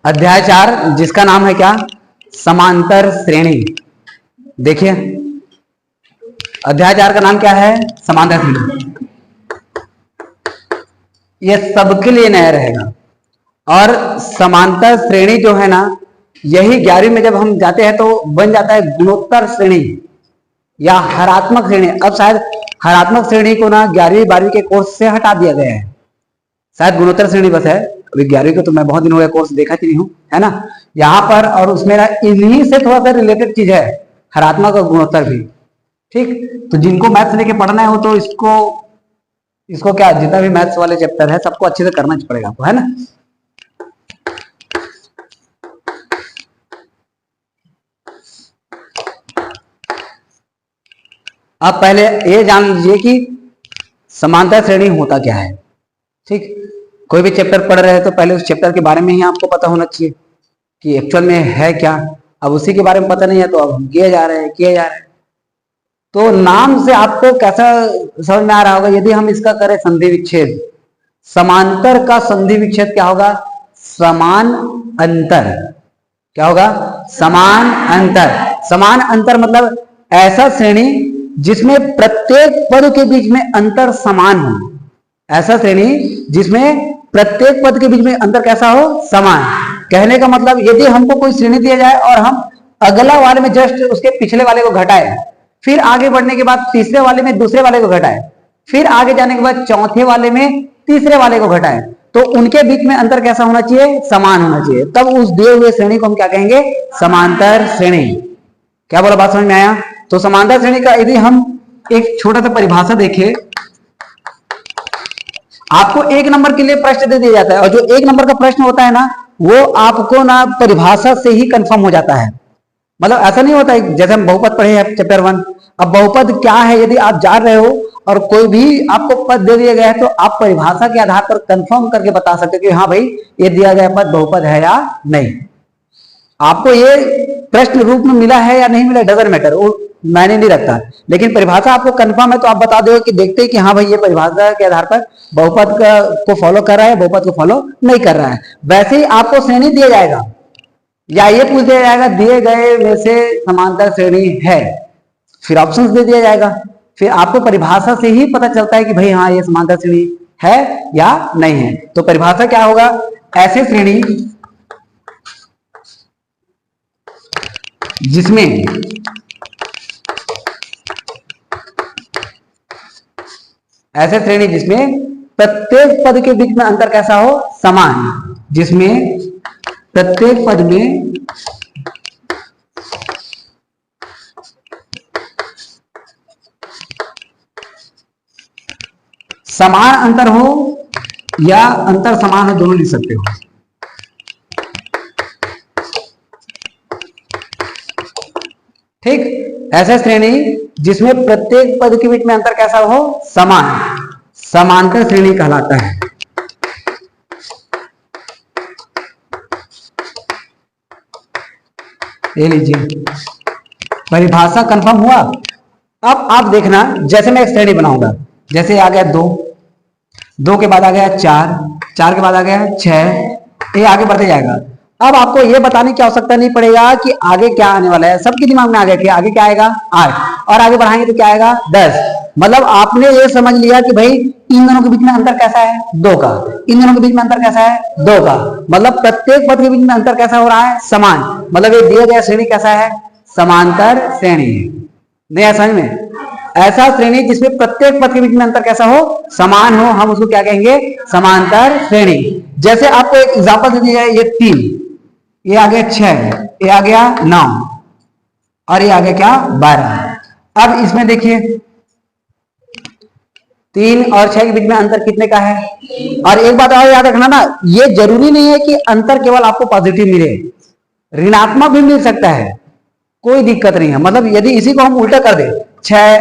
अध्याय 4 जिसका नाम है क्या, समांतर श्रेणी। देखिए अध्याय 4 का नाम क्या है, समांतर श्रेणी। ये सबके लिए नया रहेगा। और समांतर श्रेणी जो है ना, यही 11वीं में जब हम जाते हैं तो बन जाता है गुणोत्तर श्रेणी या हरात्मक श्रेणी। अब शायद हरात्मक श्रेणी को ना 11वीं 12वीं के कोर्स से हटा दिया गया है, शायद गुणोत्तर श्रेणी बस है। अभी 11वीं को तो मैं बहुत दिन हो गया कोर्स देखा ही नहीं हूं, है ना। यहाँ पर और उसमें ना इन्हीं से थोड़ा सा रिलेटेड चीज है, हरात्मक और गुणोत्तर भी। ठीक, तो जिनको मैथ्स लेके पढ़ना है वो तो इसको क्या, जितना भी मैथ्स वाले चैप्टर है सबको अच्छे से करना पड़ेगा आपको, है ना। अब पहले ये जान लीजिए कि समांतर श्रेणी होता क्या है। ठीक, कोई भी चैप्टर पढ़ रहे हैं तो पहले उस चैप्टर के बारे में ही आपको पता होना चाहिए कि एक्चुअल में है क्या। अब उसी के बारे में पता नहीं है तो अब हम किए जा रहे हैं। तो नाम से आपको कैसा समझ में आ रहा होगा, यदि हम इसका करें संधि विच्छेद, समांतर का संधि विच्छेद क्या होगा, समान अंतर। क्या होगा, समान अंतर। समान अंतर मतलब ऐसा श्रेणी जिसमें प्रत्येक पद के बीच में अंतर समान हो। ऐसा श्रेणी जिसमें प्रत्येक पद के बीच में अंतर कैसा हो, समान। कहने का मतलब यदि हमको कोई श्रेणी दिया जाए और हम अगला वाले में जस्ट उसके पिछले वाले को घटाए, फिर आगे बढ़ने के बाद तीसरे वाले में दूसरे वाले को घटाए, फिर आगे जाने के बाद चौथे वाले में तीसरे वाले को घटाए, तो उनके बीच में अंतर कैसा होना चाहिए, समान होना चाहिए। तब उस दिए हुए श्रेणी को हम क्या कहेंगे, समांतर श्रेणी। क्या बोला, बात समझ में आया। तो समांतर श्रेणी का यदि हम एक छोटा सा परिभाषा देखें, आपको 1 नंबर के लिए प्रश्न दे दिया जाता है और जो 1 नंबर का प्रश्न होता है ना, वो आपको ना परिभाषा से ही कंफर्म हो जाता है। मतलब ऐसा नहीं होता है जैसे हम बहुपद पढ़े हैं चैप्टर 1। अब बहुपद क्या है यदि आप जान रहे हो और कोई भी आपको पद दे दिया गया है तो आप परिभाषा के आधार पर कंफर्म करके बता सकते हो कि हाँ भाई ये दिया गया पद बहुपद है या नहीं। आपको ये प्रश्न रूप में मिला है या नहीं मिला डजंट मैटर, वो मायने नहीं रखता। लेकिन परिभाषा आपको कंफर्म है तो आप बता दो कि देखते हैं कि हाँ भाई ये परिभाषा के आधार पर बहुपद को फॉलो कर रहा है, बहुपद को फॉलो नहीं कर रहा है। वैसे ही आपको श्रेणी दिया जाएगा या ये पूछ दिया जाएगा दिए गए में से समांतर श्रेणी है, फिर ऑप्शंस दे दिया जाएगा, फिर आपको परिभाषा से ही पता चलता है कि भाई हाँ ये समांतर श्रेणी है या नहीं है। तो परिभाषा क्या होगा, ऐसे श्रेणी जिसमें प्रत्येक पद के बीच में अंतर कैसा हो, समान। जिसमें प्रत्येक पद में समान अंतर हो या अंतर समान हो, दोनों लिख सकते हो। ठीक, ऐसा श्रेणी जिसमें प्रत्येक पद के बीच में अंतर कैसा हो, समान, समांतर श्रेणी कहलाता है। ये लीजिए परिभाषा कंफर्म हुआ। अब आप देखना, जैसे मैं एक श्रेणी बनाऊंगा, जैसे आ गया 2, 2 के बाद आ गया 4, 4 के बाद आ गया 6, ये आगे बढ़ते जाएगा। अब आपको ये बताने की आवश्यकता नहीं पड़ेगा कि आगे क्या आने वाला है, सबके दिमाग में आ गया कि आगे क्या आएगा 8, और आगे बढ़ाएंगे तो क्या आएगा 10। मतलब आपने ये समझ लिया कि भाई इन दोनों के बीच में अंतर कैसा है, 2 का, इन दोनों के बीच में अंतर कैसा है, 2 का। मतलब प्रत्येक पद के बीच में अंतर कैसा हो रहा है, समान। मतलब ये दिया गया श्रेणी कैसा है, समांतर श्रेणी है। नहीं समझ में, ऐसा श्रेणी जिसमें प्रत्येक पद के बीच में अंतर कैसा हो, समान हो, हम उसको क्या कहेंगे, समांतर श्रेणी। जैसे आपको एक एग्जांपल दे दिया है, ये 3, ये आ गया 6, ये आ गया 9 और ये आ गया क्या 12। अब इसमें देखिए 3 और 6 के बीच में अंतर कितने का है। और एक बात और याद रखना ना, ये जरूरी नहीं है कि अंतर केवल आपको पॉजिटिव मिले, ऋणात्मक भी मिल सकता है, कोई दिक्कत नहीं है। मतलब यदि इसी को हम उल्टा कर दे, 6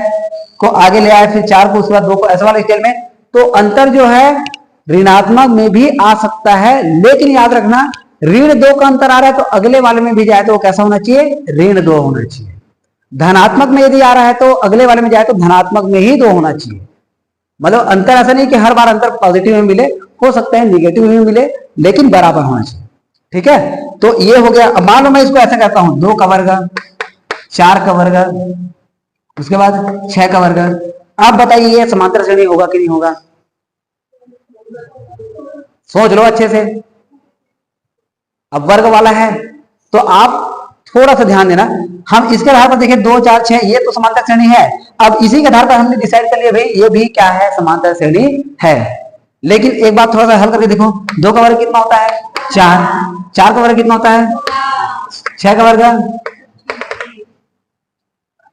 को आगे ले आए, फिर 4 को उसके बाद 2 को, ऐसा वाले स्टाइल में, तो अंतर जो है ऋणात्मक में भी आ सकता है। लेकिन याद रखना, ऋण 2 का अंतर आ रहा है तो अगले वाले में भी जाए तो कैसा होना चाहिए, ऋण 2 होना चाहिए। धनात्मक में यदि आ रहा है तो अगले वाले में जाए तो धनात्मक में ही 2 होना चाहिए। मतलब अंतर ऐसा नहीं कि हर बार अंतर पॉजिटिव में मिले, हो सकता है निगेटिव भी मिले, लेकिन बराबर होना चाहिए। ठीक है, तो ये हो गया। अब मान लो मैं इसको ऐसा करता हूं, 2 का वर्ग, 4 का वर्ग, उसके बाद 6 का वर्ग। आप बताइए ये समांतर श्रेणी होगा कि नहीं होगा? सोच लो अच्छे से। अब वर्ग वाला है तो आप थोड़ा सा ध्यान देना। हम इसके आधार पर देखें 2 4 6 ये तो समांतर श्रेणी है। अब इसी के आधार पर हमने डिसाइड कर लिया भाई ये भी क्या है, समांतर श्रेणी है। लेकिन एक बात थोड़ा सा हल करके देखो, 2 का वर्ग कितना होता है? 4। 4 का वर्ग कितना होता है? 6 का वर्ग।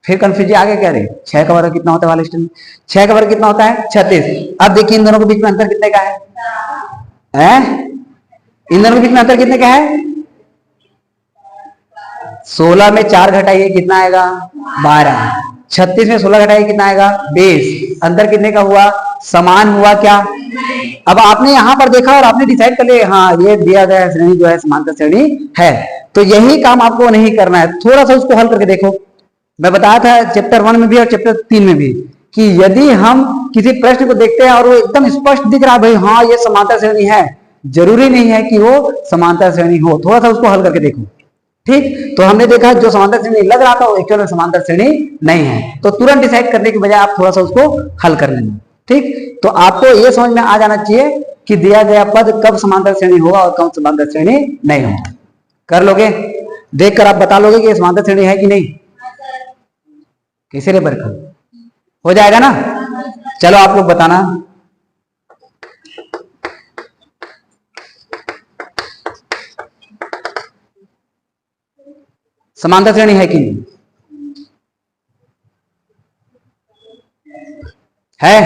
फिर कंफ्यूजन आगे कह रहे 6 का वर्ग कितना होता है वाले स्टूडेंट? 6 का वर्ग कितना होता है? 36। अब देखिए इन दोनों के बीच में अंतर कितने का है? इन दोनों के बीच में अंतर कितने का है? 16 में 4 घटाइए कितना आएगा? 12। 36 में 16 घटाइए कितना आएगा? 20। अंतर कितने का हुआ? समान हुआ क्या? अब आपने यहां पर देखा और आपने डिसाइड कर लिया हाँ ये दिया गया श्रेणी जो है समांतर श्रेणी है। तो यही काम आपको नहीं करना है, थोड़ा सा उसको हल करके देखो। मैं बताया था चैप्टर 1 में भी और चैप्टर 3 में भी कि यदि हम किसी प्रश्न को देखते हैं और वो एकदम स्पष्ट दिख रहा है भाई हाँ ये समांतर श्रेणी है, जरूरी नहीं है कि वो समांतर श्रेणी हो, थोड़ा सा उसको हल करके देखो। ठीक, तो हमने देखा जो समांतर श्रेणी लग रहा था वो एक्चुअल में समांतर श्रेणी नहीं है, तो तुरंत डिसाइड करने की बजाय आप थोड़ा सा उसको हल कर लेना। ठीक, तो आपको ये समझ में आ जाना चाहिए कि दिया गया पद कब समांतर श्रेणी होगा और कब समांतर श्रेणी नहीं होगा। कर लोगे? देखकर आप बता लोगे कि ये समांतर श्रेणी है कि नहीं? किसी ने बरकत हो जाएगा ना? चलो आप लोग बताना। समांतर श्रेणी है कि नहीं है?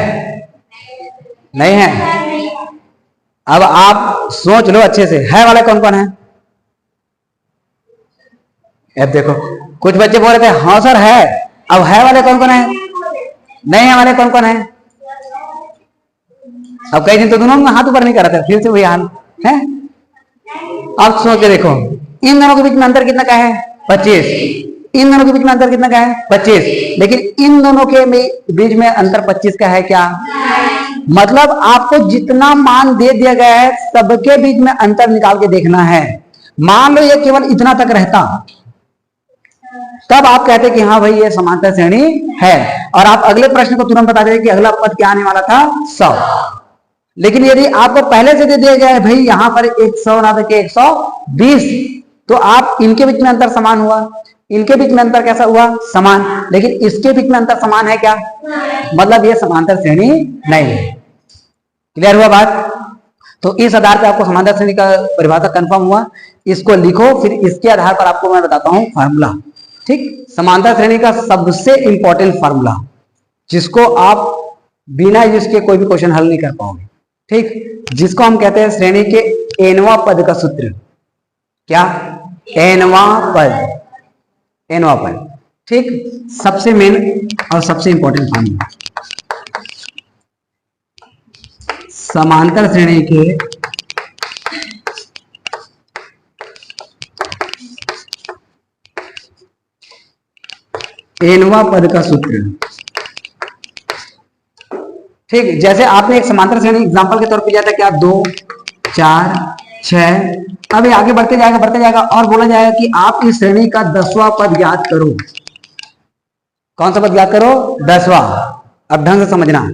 नहीं है? अब आप सोच लो अच्छे से, है वाले कौन कौन है? अब देखो कुछ बच्चे बोल रहे थे हाँ सर है, अब है वाले कौन कौन है? नहीं है वाले कौन कौन है? अब कई दिन तो दोनों में हाथ ऊपर नहीं कर रहा था, फिर से वही हाल है। अब सोच के देखो इन दोनों के बीच में अंतर कितना का है? 25। इन दोनों के बीच में अंतर कितना का है? 25। लेकिन इन दोनों के बीच में अंतर 25 का है क्या? मतलब आपको जितना मान दे दिया गया है सबके बीच में अंतर निकाल के देखना है। मान लो ये केवल इतना तक रहता तब आप कहते कि हाँ भाई ये समांतर श्रेणी है और आप अगले प्रश्न को तुरंत बता देते कि अगला पद क्या आने वाला था? 100। लेकिन यदि आपको पहले से दे दिया गया है भाई यहां पर 100 ना के 120, तो आप इनके बीच में अंतर समान हुआ, इनके बीच में अंतर कैसा हुआ? समान। लेकिन इसके बीच में अंतर समान है क्या? मतलब ये समांतर श्रेणी नहीं है। क्लियर हुआ बात? तो इस आधार पर आपको समांतर श्रेणी का परिभाषा कंफर्म हुआ। इसको लिखो, फिर इसके आधार पर आपको मैं बताता हूं फार्मूला। ठीक, समांतर श्रेणी का सबसे इंपॉर्टेंट फार्मूला जिसको आप बिना जिसके कोई भी क्वेश्चन हल नहीं कर पाओगे। ठीक, जिसको हम कहते हैं श्रेणी के एनवा पद का सूत्र। क्या? एनवा पद। एनवा पद। ठीक, सबसे मेन और सबसे इंपॉर्टेंट फार्मूला समांतर श्रेणी के एनवा पद का सूत्र। ठीक, जैसे आपने एक समांतर श्रेणी एग्जांपल के तौर पे लिया था क्या? 2 4 6। अब ये आगे बढ़ते जाएगा और बोला जाएगा कि आप इस श्रेणी का 10वां पद ज्ञात करो। कौन सा पद ज्ञात करो? 10वां। अब ढंग से समझना,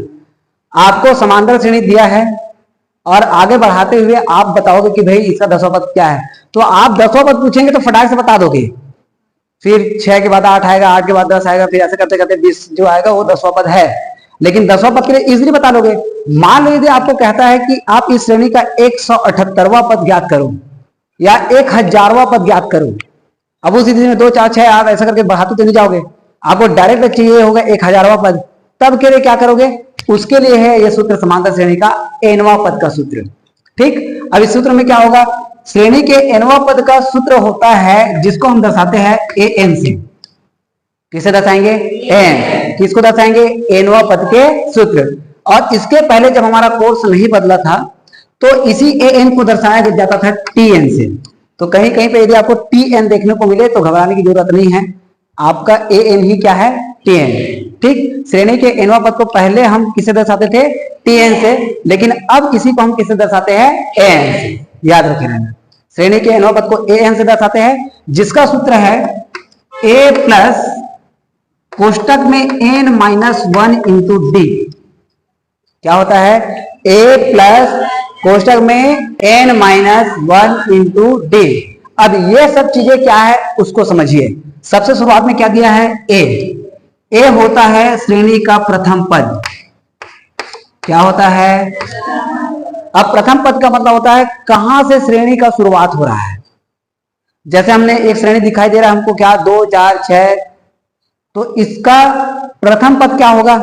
आपको समांतर श्रेणी दिया है और आगे बढ़ाते हुए आप बताओगे कि भाई इसका 10वां पद क्या है। तो आप 10वां पद पूछेंगे तो फटाक से बता दोगे, फिर 6 के बाद 8 आएगा, 8 के बाद 10 आएगा, फिर ऐसे करते करते 20 जो आएगा वो 10वां पद है। लेकिन 10वां पद के लिए इजीली बता लोगे। मान लीजिए आपको कहता है कि आप इस श्रेणी का 178वां पद ज्ञात करो या 1000वां पद ज्ञात करो। अब उस स्थिति में 2 4 6 आप ऐसा करके बढ़ाते तो नहीं जाओगे, आपको डायरेक्ट चाहिए होगा 1000वां पद। तब के लिए क्या करोगे? उसके लिए है यह सूत्र समांतर श्रेणी का एनवा पद का सूत्र। ठीक, अब इस सूत्र में क्या होगा? श्रेणी के एनवा पद का सूत्र होता है जिसको हम दर्शाते हैं ए एन से। किसे दर्शाएंगे? एन। किसको दर्शाएंगे? एनवा पद के सूत्र। और इसके पहले जब हमारा कोर्स नहीं बदला था तो इसी ए एन को दर्शाया जाता था टी एन से। तो कहीं कहीं पे यदि आपको टी एन देखने को मिले तो घबराने की जरूरत नहीं है, आपका ए एन ही क्या है? Tn। ठीक, श्रेणी के nवां पद को पहले हम किसे दर्शाते थे? Tn से, लेकिन अब इसी को हम किसे दर्शाते हैं? An से। याद रखे रहना, श्रेणी के nवां पद को An से दर्शाते हैं, जिसका सूत्र है a प्लस कोष्टक में n-1 इंटू डी। क्या होता है? a प्लस कोष्टक में n-1 इंटू डी। अब ये सब चीजें क्या है उसको समझिए। सबसे शुरुआत में क्या दिया है? a होता है श्रेणी का प्रथम पद। क्या होता है? अब प्रथम पद का मतलब होता है कहां से श्रेणी का शुरुआत हो रहा है। जैसे हमने एक श्रेणी दिखाई दे रहा है हमको, क्या 2 4 6, तो इसका प्रथम पद क्या होगा?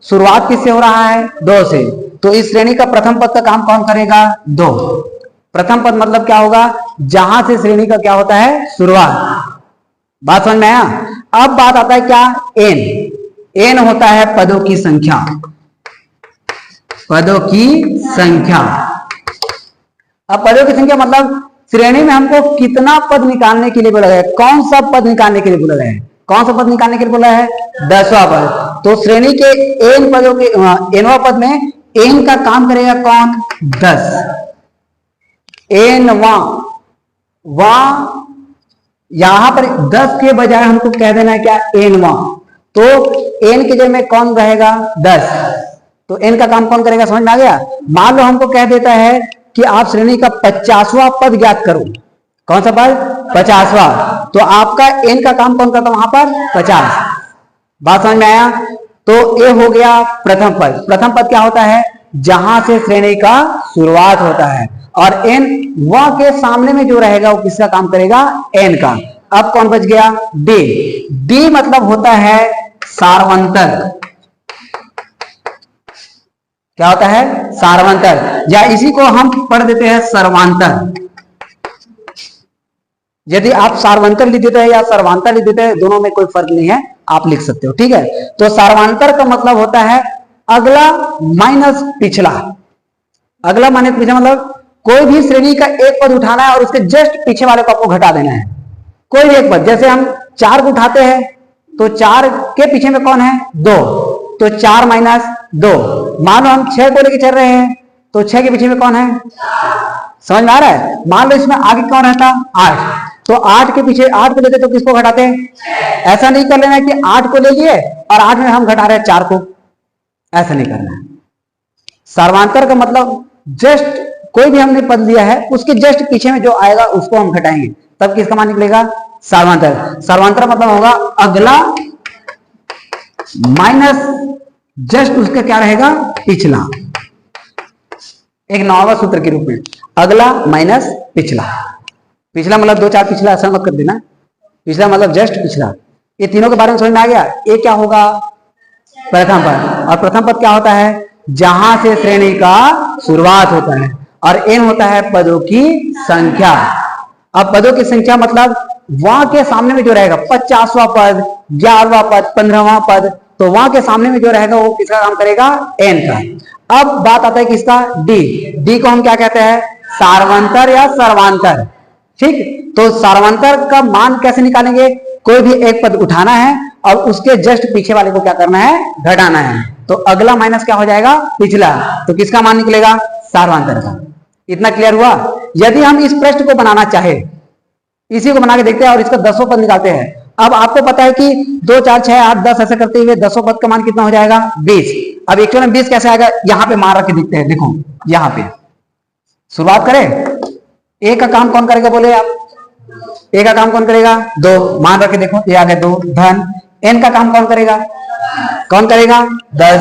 शुरुआत किससे हो रहा है? 2 से। तो इस श्रेणी का प्रथम पद का काम कौन करेगा? 2। प्रथम पद मतलब क्या होगा? जहां से श्रेणी का क्या होता है? शुरुआत। बात समझ में आया? अब बात आता है क्या? n होता है पदों की संख्या। पदों की संख्या। अब पदों की संख्या मतलब श्रेणी में हमको कितना पद निकालने के लिए बोला है? कौन सा पद निकालने के लिए बोला है? कौन सा पद निकालने के लिए बोला है? 10वां पद। तो श्रेणी के n पदों के nवां पद में n का काम करेगा कौन? 10। n यहां पर 10 के बजाय हमको कह देना है क्या? n-वां। तो n की जगह में कौन रहेगा? 10। तो n का काम कौन करेगा? समझ में आ गया? मान लो हमको कह देता है कि आप श्रेणी का 50वां पद ज्ञात करो। कौन सा पद? 50वां। तो आपका n का काम कौन करता वहां पर? 50। बात समझ में आया? तो a हो गया प्रथम पद। प्रथम पद क्या होता है? जहां से श्रेणी का शुरुआत होता है। और n वह के सामने में जो रहेगा वो किसका काम करेगा? n का। अब कौन बच गया? d। d मतलब होता है सार्वंतर। क्या होता है? सार्वंतर, या इसी को हम पढ़ देते हैं सर्वांतर। यदि आप सार्वंतर लिख देते हैं या सर्वांतर लिख देते हैं, दोनों में कोई फर्क नहीं है, आप लिख सकते हो। ठीक है, तो सार्वांतर का मतलब होता है अगला माइनस पिछला। अगला माइनस पिछला मतलब कोई भी श्रेणी का एक पद उठाना है और उसके जस्ट पीछे वाले को आपको घटा देना है। कोई भी एक पद, जैसे हम 4 को उठाते हैं तो 4 के पीछे में कौन है? 2। तो 4 माइनस 2। मान लो हम 6 को लेके चल रहे हैं तो 6 के पीछे में कौन है? समझ में आ रहा है? मान लो इसमें आगे कौन रहता? 8। तो 8 के पीछे 8 को लेते तो किसको घटाते हैं? ऐसा नहीं कर लेना कि 8 को ले लिए और 8 में हम घटा रहे हैं 4 को। ऐसा नहीं करना है। सर्वांतर का मतलब जस्ट कोई भी हमने पद लिया है उसके जस्ट पीछे में जो आएगा उसको हम घटाएंगे, तब किसका मान निकलेगा? सर्वांतर। सर्वांतर मतलब होगा अगला माइनस जस्ट उसका क्या रहेगा? पिछला। एक नौवां सूत्र के रूप में अगला माइनस पिछला। पिछला मतलब 2 4 पिछला, ऐसा मत कर देना। पिछला मतलब जस्ट पिछला। ये तीनों के बारे में समझ में आ गया? ये क्या होगा? प्रथम पद। और प्रथम पद क्या होता है? जहां से श्रेणी का शुरुआत होता है। और n होता है पदों की संख्या। अब पदों की संख्या मतलब वहां के सामने में जो रहेगा 50वां पद, 11वां पद, 15वां पद, तो वहां के सामने में जो रहेगा वो किसका काम करेगा? n का। अब बात आता है किसका? d। d को हम क्या कहते हैं? सार्वंतर या सर्वांतर। ठीक, तो सार्वंतर का मान कैसे निकालेंगे? कोई भी एक पद उठाना है और उसके जस्ट पीछे वाले को क्या करना है? घटाना है। तो अगला माइनस क्या हो जाएगा? पिछला। तो किसका मान निकलेगा? सार्वंतर का। इतना क्लियर हुआ? यदि हम इस प्रश्न को बनाना चाहे, इसी को बना के देखते हैं और इसका 10वां पद निकालते हैं। अब आपको पता है कि 2 4 6 8 10 ऐसे करते हुए 10वां पद का मान कितना हो जाएगा? 20। अब एक्चुअल में 20 कैसे आएगा? यहां पे मान रख के देखते हैं। देखो यहां पे शुरुआत करें। ए का काम कौन करेगा बोले आप? ए का काम कौन करेगा? 2। मान रख के देखो, ये आ गया 2 धन। एन का काम कौन करेगा? कौन करेगा? 10।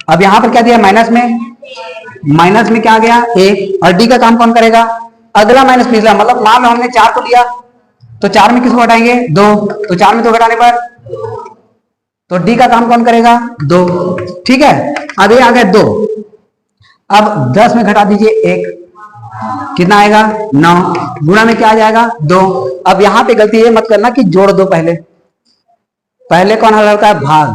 अब यहां पर क्या दिया? माइनस में क्या आ गया? 1। और डी का काम कौन करेगा? अगला माइनस पिछला। मतलब मान लो हमने 4 को लिया तो 4 में किसको घटाएंगे? 2। तो 4 में 2 घटाने पर तो डी का काम कौन करेगा? 2। ठीक है, अब ये आ गया 2। अब 10 में घटा दीजिए 1, कितना आएगा? 9। गुणा में क्या आ जाएगा? 2। अब यहां पे गलती ये मत करना कि जोड़ दो। पहले कौन हल होता है? भाग।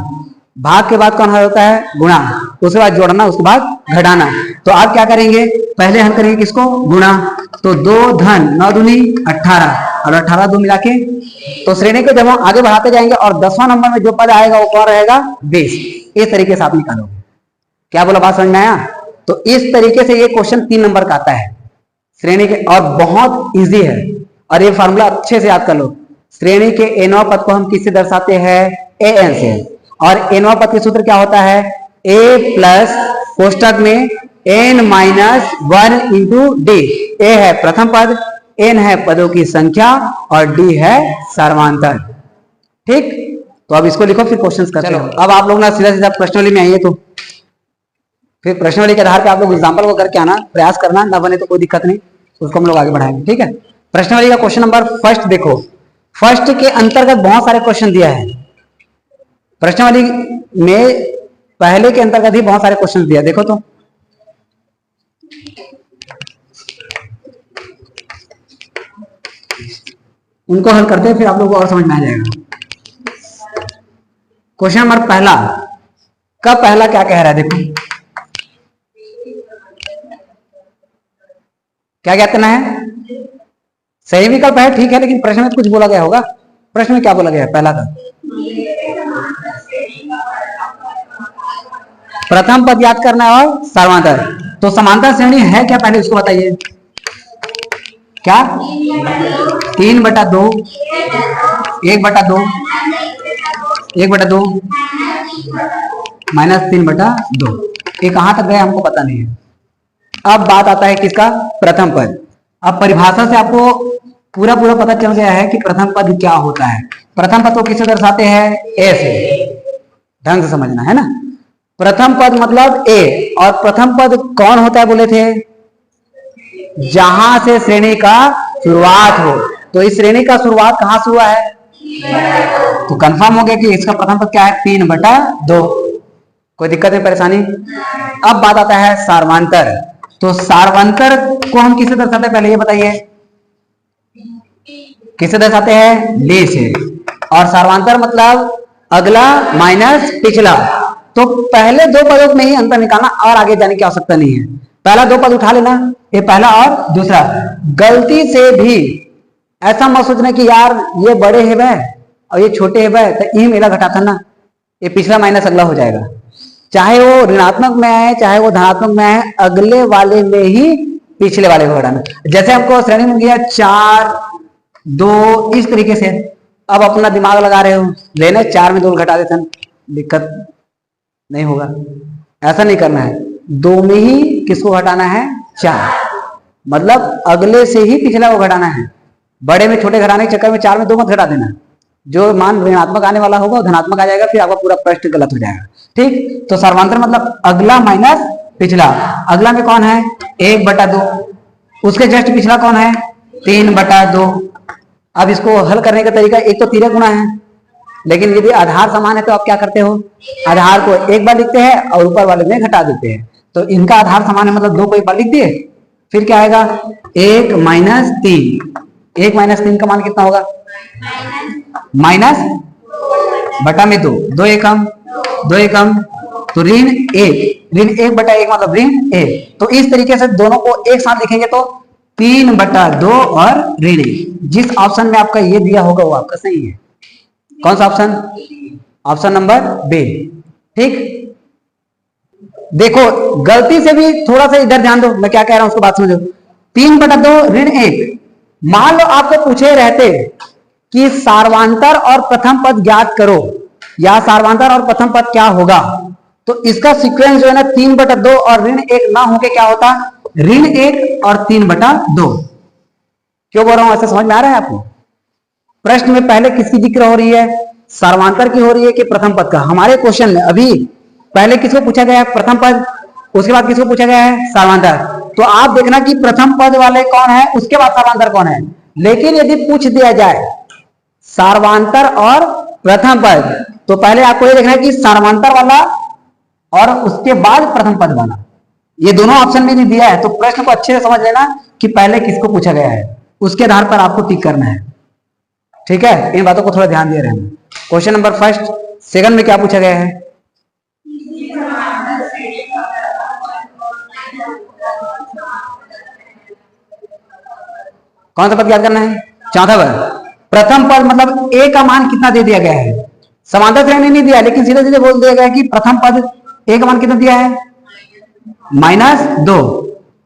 भाग के बाद कौन हल होता है? गुणा। उसके बाद जोड़ना, उसके बाद घटाना। तो आप क्या करेंगे, पहले हम करेंगे किसको, गुणा। तो 2 धन 9 दूनी 18 और 18 2 मिला के, तो श्रेणी को जब हम आगे बढ़ाते जाएंगे और 10वां नंबर में जो पद आएगा वो कौन रहेगा, 20। इस तरीके से आप निकालोगे। क्या बोला, बात समझ में आया? तो इस तरीके से ये क्वेश्चन 3 नंबर का आता है श्रेणी के, और बहुत इजी है। और ये फॉर्मूला अच्छे से याद कर लो। श्रेणी के एनवां पद को हम किससे दर्शाते हैं, एन से। और एनवां पद के सूत्र क्या होता है, ए प्लस कोष्टक में n माइनस 1 इंटू डी। ए है प्रथम पद, n है पदों की संख्या और d है सर्वांतर। ठीक, तो अब इसको लिखो, फिर क्वेश्चंस करते हैं। अब आप लोग ना सीधा सीधा प्रश्नावली में आइए, तो फिर प्रश्नावली के आधार पे आप लोग एग्जाम्पल को करके आना, प्रयास करना, ना बने तो कोई दिक्कत नहीं, उसको हम लोग आगे बढ़ाएंगे। ठीक है, प्रश्नावली का क्वेश्चन नंबर फर्स्ट देखो। फर्स्ट के अंतर्गत बहुत सारे क्वेश्चन दिया है। प्रश्नावली में पहले के अंतर्गत ही बहुत सारे क्वेश्चन दिया, देखो तो। उनको हल करते हैं, फिर आप लोगों को और समझ में आ जाएगा। क्वेश्चन नंबर पहला का पहला क्या कह रहा है, देखो क्या क्या करना है। सही विकल्प है, ठीक है, लेकिन प्रश्न में कुछ बोला गया होगा। प्रश्न में क्या बोला गया है, पहला का प्रथम पद याद करना है और सर्वांतर। तो समांतर श्रेणी है क्या, पहले उसको बताइए। क्या, 3/2, 1/2, 1/2 माइनस 3/2। ये कहां तक गया हमको पता नहीं है। अब बात आता है किसका, प्रथम पद। अब परिभाषा से आपको पूरा पूरा पता चल गया है कि प्रथम पद क्या होता है। प्रथम पद को किससे दर्शाते हैं, ए से। ढंग से समझना है ना। प्रथम पद मतलब ए, और प्रथम पद कौन होता है बोले थे, जहां से श्रेणी का शुरुआत हो। तो इस श्रेणी का शुरुआत कहां से हुआ है, तो कंफर्म हो गया कि इसका प्रथम पद क्या है, 3/2। कोई दिक्कत है, परेशानी? अब बात आता है सार्वंतर। तो सार्वंतर को हम किससे दर्शाते हैं, पहले ये बताइए। किससे दर्शाते हैं, ले से। और सार्वंतर मतलब अगला माइनस पिछला। तो पहले 2 पदों में ही अंतर निकालना, और आगे जाने की आवश्यकता नहीं है। पहला 2 पद उठा लेना, ये पहला और दूसरा। गलती से भी ऐसा मत सोचना कि यार ये बड़े है वह और ये छोटे है वह, तो ई मेला घटाता ना, ये पिछला माइनस अगला हो जाएगा। चाहे वो ऋणात्मक में आए चाहे वो धनात्मक में आए, अगले वाले में ही पिछले वाले को घटाना। जैसे हमको श्रेणी में गया 4 2, इस तरीके से। अब अपना दिमाग लगा रहे हो, लेने 4 में 2 घटा देते हैं, दिक्कत नहीं होगा। ऐसा नहीं करना है, 2 में ही किसको घटाना है, 4। मतलब अगले से ही पिछला को घटाना है। बड़े में छोटे घटाने के चक्कर में 4 में 2 मत घटा देना। जो मान ऋणात्मक आने वाला होगा धनात्मक आ जाएगा, फिर आपका पूरा प्रश्न गलत हो जाएगा। ठीक, तो सर्वांतर मतलब अगला माइनस पिछला। अगला में कौन है, 1/2। उसके जस्ट पिछला कौन है, 3/2। अब इसको हल करने का तरीका, एक तो तिर्यक गुणा है, लेकिन यदि आधार समान है तो आप क्या करते हो, आधार को एक बार लिखते हैं और ऊपर वाले में घटा देते हैं। तो इनका आधार समान है, मतलब 2 को एक बार लिख दिए, फिर क्या आएगा, 1 माइनस 3। 1 माइनस 3 का मान कितना होगा, -2/2। 2 एकम 2 एकम, तो ऋण 1। ऋण 1/1 मतलब ऋण 1। तो इस तरीके से दोनों को एक साथ लिखेंगे तो 3/2 और ऋण 1। जिस ऑप्शन में आपका ये दिया होगा वो आपका सही है। कौन सा ऑप्शन, ऑप्शन नंबर बी। ठीक, देखो गलती से भी थोड़ा सा इधर ध्यान दो, मैं क्या कह रहा हूं उसको बात समझो। 3/2 ऋण 1। मान लो आपको पूछे रहते कि सार्वांतर और प्रथम पद ज्ञात करो, या सार्वांतर और प्रथम पद क्या होगा, तो इसका सीक्वेंस जो है ना 3/2 और ऋण 1 ना होके क्या होता, ऋण 1 और 3/2। क्यों बोल रहा हूं, ऐसा समझ में आ रहा है आपको? प्रश्न में पहले किसकी जिक्र हो रही है, सर्वांतर की हो रही है कि प्रथम पद का? हमारे क्वेश्चन में अभी पहले किसको पूछा गया है, प्रथम पद, उसके बाद किसको पूछा गया है, सर्वांतर। तो आप देखना कि प्रथम पद वाले कौन है, उसके बाद सर्वांतर कौन है। लेकिन यदि पूछ दिया जाए सर्वांतर और प्रथम पद, तो पहले आपको ये देखना है कि सर्वांतर वाला और उसके बाद प्रथम पद वाला, ये दोनों ऑप्शन में नहीं दिया है। तो प्रश्न को अच्छे से समझ लेना कि पहले किसको पूछा गया है, उसके आधार पर आपको टिक करना है। ठीक है, इन बातों को थोड़ा ध्यान दे रहे हैं। क्वेश्चन नंबर फर्स्ट, सेकंड में क्या पूछा गया है, कौन सा पद याद करना है? चौथा पद। प्रथम पद मतलब ए का मान कितना दे दिया गया है? समांतर श्रेणी नहीं दिया, लेकिन सीधे सीधे बोल दिया गया कि प्रथम पद ए का मान कितना दिया है? -2।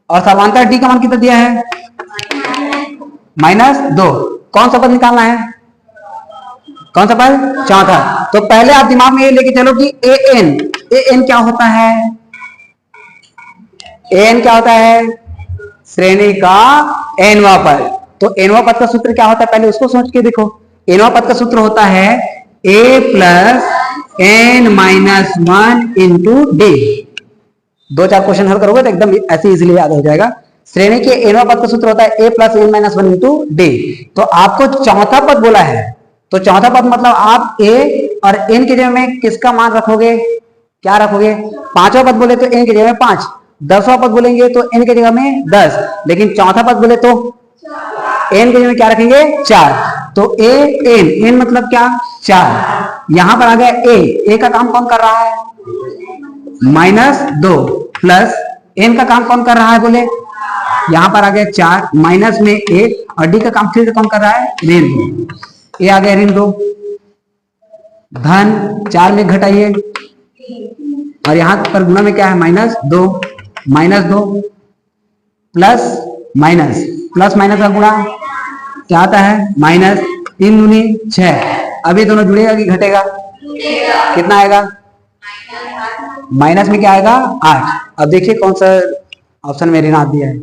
और समांतर डी का मान कितना दिया है? -2। कौन सा पद निकालना है? कौन सा पद? चौथा। तो पहले आप दिमाग में ये लेके चलो कि एन क्या होता है? एन क्या होता है? श्रेणी का एनवा पद। तो एनवा पद का सूत्र क्या होता है? पहले उसको सोच के देखो। एनवा पद का सूत्र होता है a + n-1 into D. 2-4 question हल करोगे तो एकदम ऐसे इजीली याद हो जाएगा। श्रेणी के एनवा पद का सूत्र होता है a + n-1 इंटू डी। तो आपको चौथा पद बोला है, तो चौथा पद मतलब आप a और n की जगह में किसका मान रखोगे? क्या रखोगे? पांचवा पद बोले तो n की जगह में 5, 10वां पद बोलेंगे तो n की जगह में 10, लेकिन चौथा पद बोले तो n की जगह में क्या रखेंगे? 4। तो n मतलब क्या? 4। यहां पर आ गया a का काम कौन कर रहा है? -2 प्लस n का काम कौन कर रहा है? बोले यहां पर आ गया 4 माइनस में 1 और d का काम फिर से कौन कर रहा है? ऋण 2। ये आ गया ऋण 2। धन 4 में घटाइए और यहां पर गुणा में क्या है? -2 प्लस माइनस प्लस माइनस का गुणा क्या आता है? -3 दूनी 6। अभी दोनों जुड़ेगा कि घटेगा? कितना आएगा? माइनस में क्या आएगा? 8। अब देखिए कौन सा ऑप्शन में ऋणात्मक दिया है?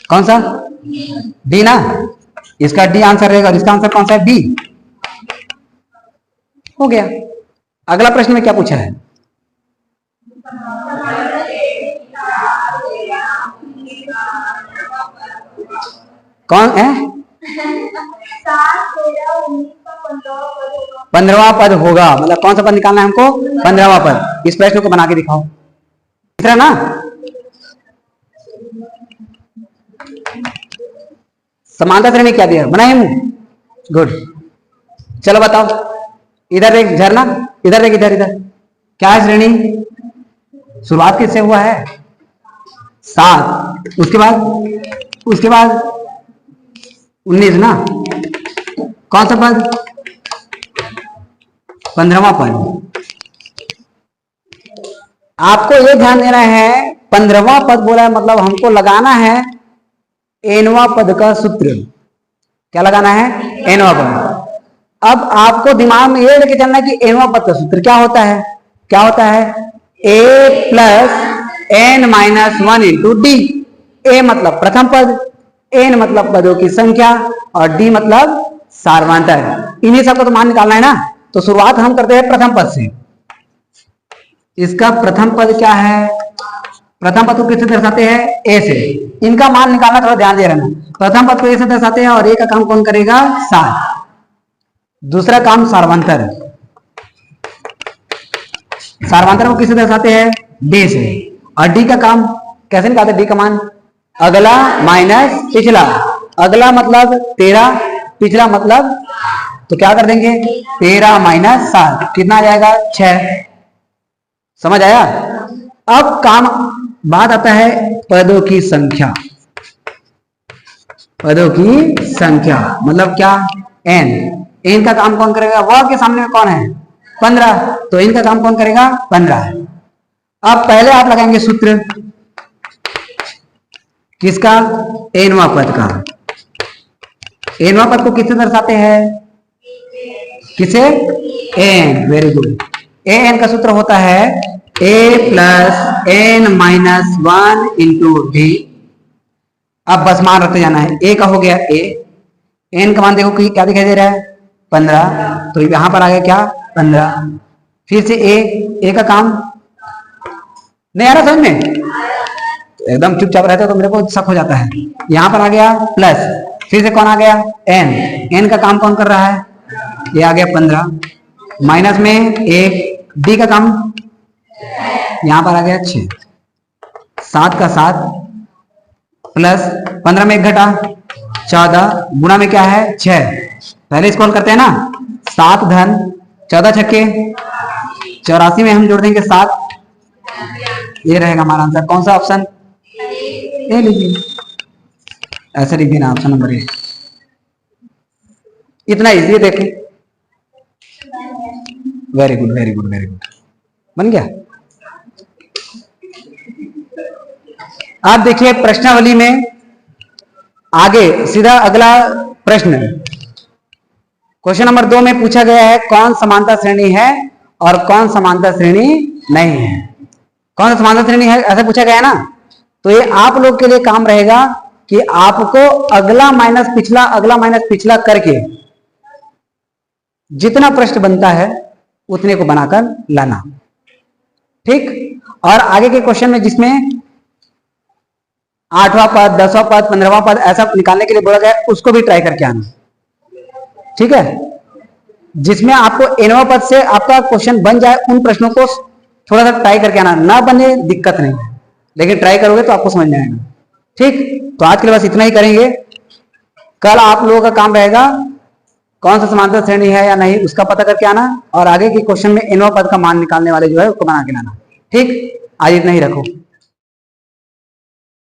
कौन सा? डी ना। इसका डी आंसर रहेगा और इसका आंसर कौन सा है? बी। हो गया। अगला प्रश्न में क्या पूछा है? कौन है? 15वां पद होगा, मतलब कौन सा पद निकालना है हमको? 15वां पद। इस प्रश्न को बना के दिखाओ। तीसरा ना, समांतर श्रेणी क्या दिया? बनाए हम? गुड। चलो बताओ। इधर देख झरना, इधर देख, इधर इधर क्या है श्रेणी? शुरुआत किससे हुआ है? 7। उसके बाद 19 ना। कौन सा पद? 15वां पद। आपको ये ध्यान देना है 15वां पद बोला है मतलब हमको लगाना है एनवा पद का सूत्र। क्या लगाना है? एनवा पद। अब आपको दिमाग में ये लेके चलना है कि एनवा पद का सूत्र क्या होता है? क्या होता है? a + n-1 into D. ए मतलब प्रथम पद, n मतलब पदों की संख्या और d मतलब सार्वधातुक। इन्हीं सबको तो मान निकालना है ना। तो शुरुआत हम करते हैं प्रथम पद से। इसका प्रथम पद क्या है? प्रथम पद को किससे दर्शाते हैं? a से। इनका मान निकालना थोड़ा ध्यान दे रहना। प्रथम पद को a से दर्शाते हैं और a का काम कौन करेगा? 7। दूसरा काम सार्वधातुक। सार्वधातुक को किससे दर्शाते हैं? d से। और d का काम कैसे निकालते हैं? d का मान अगला माइनस पिछला। अगला मतलब 13, पिछला मतलब, तो क्या कर देंगे? 13 - 7 कितना आ जाएगा? 6। समझ आया? अब काम बात आता है पदों की संख्या। पदों की संख्या मतलब क्या? n का काम कौन करेगा? वह के सामने में कौन है? 15। तो इनका काम कौन करेगा? 15। अब पहले आप लगाएंगे सूत्र किसका? एनवा पद का। एनवा पद को किससे दर्शाते हैं? किसे? एन। Very good. एन का सूत्र होता है a + n-1 इंटू डी। अब बस मान रखते जाना है। a का हो गया a, n का मान देखो कि क्या दिखाई दे रहा है? 15। तो यहां पर आ गया क्या? 15। फिर से a का काम नहीं आ रहा समझ में? एकदम चुपचाप रहता है तो मेरे को शक हो जाता है। यहां पर आ गया प्लस, फिर से कौन आ गया? n का काम कौन कर रहा है? ये आ गया 15 माइनस में 1, d का काम यहां पर आ गया 6, 7 का 7 प्लस 15 में 1 घटा 14 गुणा में क्या है? 6। पहले इसको हल करते हैं ना। 7 धन 14 छक्के 84 में हम जोड़ देंगे 7। ये रहेगा हमारा आंसर। कौन सा ऑप्शन? ए लीजिए। ऐसे लिख देना ऑप्शन नंबर ए। इतना इजी देखें। Very good very good very good, बन गया। आप देखिए प्रश्नावली में आगे सीधा अगला प्रश्न, क्वेश्चन नंबर 2 में पूछा गया है कौन समानता श्रेणी है और कौन समानता श्रेणी नहीं है। कौन सा समानता श्रेणी है ऐसा पूछा गया है ना, तो ये आप लोग के लिए काम रहेगा कि आपको अगला माइनस पिछला, अगला माइनस पिछला करके जितना प्रश्न बनता है उतने को बनाकर लाना, ठीक। और आगे के क्वेश्चन में जिसमें 8वां पद, 10वां पद, 15वां पद ऐसा निकालने के लिए बोला गया उसको भी ट्राई करके आना, ठीक है। जिसमें आपको nवां पद से आपका क्वेश्चन बन जाए उन प्रश्नों को थोड़ा सा ट्राई करके आना, ना बने दिक्कत नहीं, लेकिन ट्राई करोगे तो आपको समझ में आएगा, ठीक। तो आज के लिए बस इतना ही करेंगे। कल आप लोगों का काम रहेगा कौन सा समांतर श्रेणी है या नहीं उसका पता करके आना, और आगे के क्वेश्चन में nवां पद का मान निकालने वाले जो है उसको बना के लाना, ठीक। आज इतना ही रखो।